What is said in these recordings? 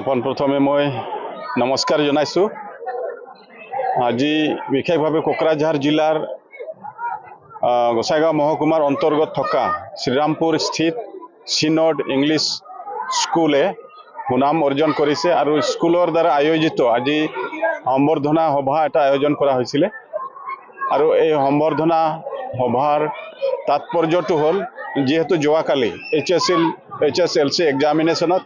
পোনপ্ৰথমে মই নমস্কাৰ জনাইছোঁ। আজি বিশেষভাৱে কোকৰাঝাৰ জিলাৰ গোসাইগাঁও মহকুমাৰ অন্তৰ্গত থকা শ্ৰীৰামপুৰ স্থিত চিনড ইংলিছ স্কুলে সুনাম অৰ্জন কৰিছে আৰু স্কুলৰ দ্বাৰা আয়োজিত আজি সম্বৰ্ধনা সভা এটা আয়োজন কৰা হৈছিলে আৰু এই সম্বৰ্ধনা সভাৰ তাৎপৰ্যটো হ'ল যেহেতু যোৱাকালি HSLC এক্সামিনেশ্যনত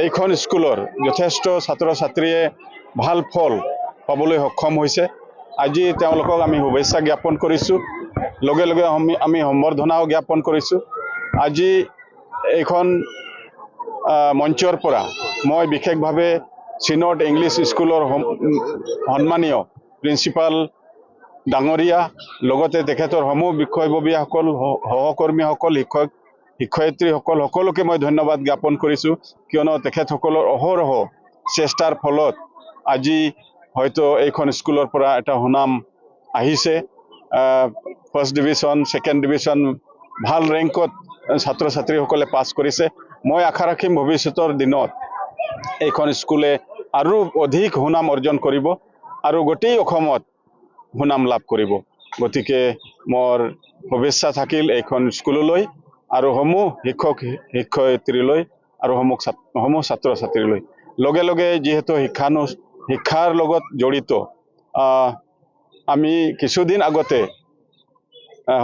এইখন স্কুলৰ যথেষ্ট ছাত্ৰ ছাত্ৰীয়ে ভাল ফল পাবলৈ সক্ষম হৈছে। আজি তেওঁলোকক আমি শুভেচ্ছা জ্ঞাপন কৰিছোঁ, লগে লগে আমি সম্বৰ্ধনাও জ্ঞাপন কৰিছোঁ। আজি এইখন মঞ্চৰ পৰা মই বিশেষভাৱে চিনড ইংলিছ স্কুলৰ সন্মানীয় প্ৰিন্সিপাল ডাঙৰীয়া লগতে তেখেতৰ সমূহ বিষয়ববীয়াসকল, সহকৰ্মীসকল, শিক্ষয়িত্ৰীসকল সকলোকে মই ধন্যবাদ জ্ঞাপন কৰিছোঁ, কিয়নো তেখেতসকলৰ অহৰহ চেষ্টাৰ ফলত আজি হয়তো এইখন স্কুলৰ পৰা এটা সুনাম আহিছে। ফাৰ্ষ্ট ডিভিজন, ছেকেণ্ড ডিভিজন ভাল ৰেংকত ছাত্ৰ ছাত্ৰীসকলে পাছ কৰিছে। মই আশা ৰাখিম ভৱিষ্যতৰ দিনত এইখন স্কুলে আৰু অধিক সুনাম অৰ্জন কৰিব আৰু গোটেই অসমত সুনাম লাভ কৰিব। গতিকে মোৰ শুভেচ্ছা থাকিল এইখন স্কুললৈ আৰু সমূহ শিক্ষয়িত্ৰীলৈ আৰু সমূহ ছাত্ৰ ছাত্ৰীলৈ। লগে লগে যিহেতু শিক্ষাৰ লগত জড়িত, আমি কিছুদিন আগতে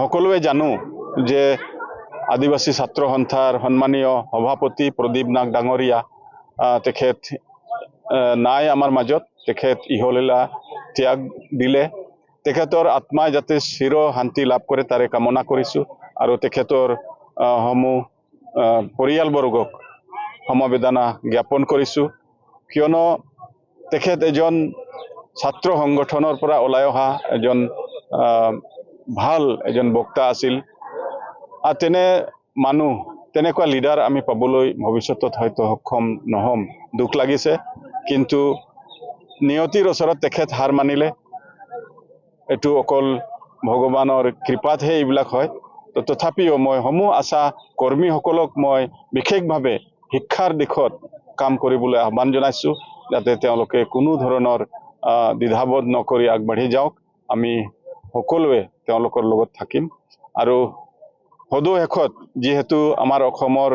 সকলোৱে জানো যে আদিবাসী ছাত্ৰ সন্থাৰ সন্মানীয় সভাপতি প্ৰদীপ নাগ ডাঙৰীয়া তেখেত নাই আমাৰ মাজত, তেখেত ইহলীলা ত্যাগ দিলে। তেখেতৰ আত্মাই যাতে চিৰ শান্তি লাভ কৰে তাৰে কামনা কৰিছোঁ আৰু তেখেতৰ সমূহ পৰিয়ালবৰ্গক সমবেদনা জ্ঞাপন কৰিছোঁ, কিয়নো তেখেত এজন ছাত্ৰ সংগঠনৰ পৰা ওলাই অহা এজন ভাল বক্তা আছিল। তেনে মানুহ, তেনেকুৱা লিডাৰ আমি পাবলৈ ভৱিষ্যতত হয়তো সক্ষম নহ'ম, দুখ লাগিছে। কিন্তু নিয়তিৰ ওচৰত তেখেত হাৰ মানিলে। এইটো অকল ভগৱানৰ কৃপাতহে এইবিলাক হয়। তথাপিও মই সমূহ আশা কৰ্মীসকলক মই বিশেষভাৱে শিক্ষাৰ দিশত কাম কৰিবলৈ আহ্বান জনাইছোঁ, যাতে তেওঁলোকে কোনো ধৰণৰ দ্বিধাবোধ নকৰি আগবাঢ়ি যাওক। আমি সকলোৱে তেওঁলোকৰ লগত থাকিম আৰু সদৌ শেষত যিহেতু আমাৰ অসমৰ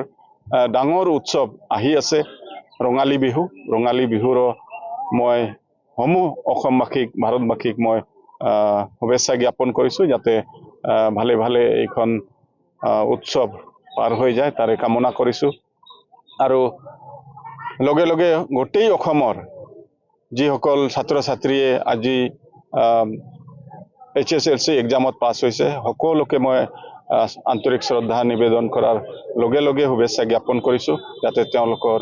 ডাঙৰ উৎসৱ আহি আছে ৰঙালী বিহু, ৰঙালী বিহুৰ মই সমূহ অসমবাসীক, ভাৰতবাসীক মই শুভেচ্ছা জ্ঞাপন কৰিছোঁ, যাতে ভালে ভালে এইখন উৎসৱ পাৰ হৈ যায় তাৰে কামনা কৰিছোঁ। আৰু লগে লগে গোটেই অসমৰ যিসকল ছাত্ৰ ছাত্ৰীয়ে আজি HSLC এক্সামত পাছ হৈছে সকলোকে মই আন্তৰিক শ্ৰদ্ধা নিবেদন কৰাৰ লগে লগে শুভেচ্ছা জ্ঞাপন কৰিছোঁ, যাতে তেওঁলোকৰ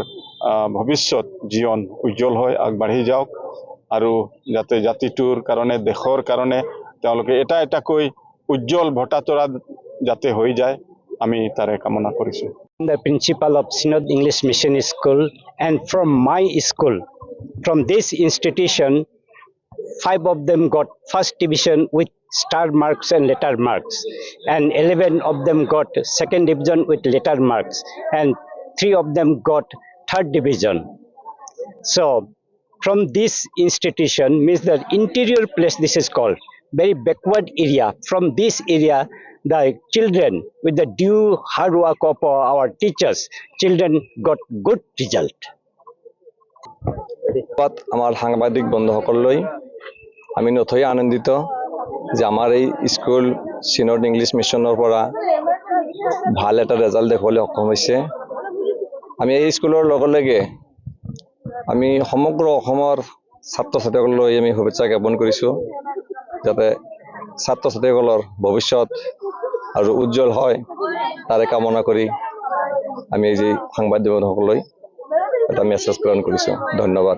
ভৱিষ্যত জীৱন উজ্জ্বল হয়, আগবাঢ়ি যাওক আৰু যাতে জাতিটোৰ কাৰণে, দেশৰ কাৰণে তেওঁলোকে এটাকৈ উজ্জ্বল ভটাতৰা যাতে হৈ যায়, আমি তাৰে কামনা কৰিছোঁ। The principal of Synod English Mission School, and from my school, from this institution, 5 of them got first division with star marks and letter marks, and 11 of them got second division with letter marks, and 3 of them got third division. So from this institution, means the interior place, this is called very backward area. From this area, the children, with the due hard work of our teachers, children got good result. আমার সাংবাদিক বন্ধুসকললৈ আমি নথৈ আনন্দিত যে আমাৰ এই school চিনড English মিছনৰ পৰা ভাল এটা ৰেজাল্ট দেখুৱাবলৈ সক্ষম হৈছে। আমি এই স্কুলৰ লগে লগে আমি সমগ্ৰ অসমৰ ছাত্ৰ ছাত্ৰীসকললৈ আমি শুভেচ্ছা জ্ঞাপন কৰিছোঁ, যাতে ছাত্ৰ ছাত্ৰীসকলৰ ভৱিষ্যত আৰু উজ্জ্বল হয় তাৰে কামনা কৰি আমি এই যে সাংবাদিক বন্ধুসকললৈ এটা মেছেজ প্ৰেৰণ কৰিছোঁ। ধন্যবাদ।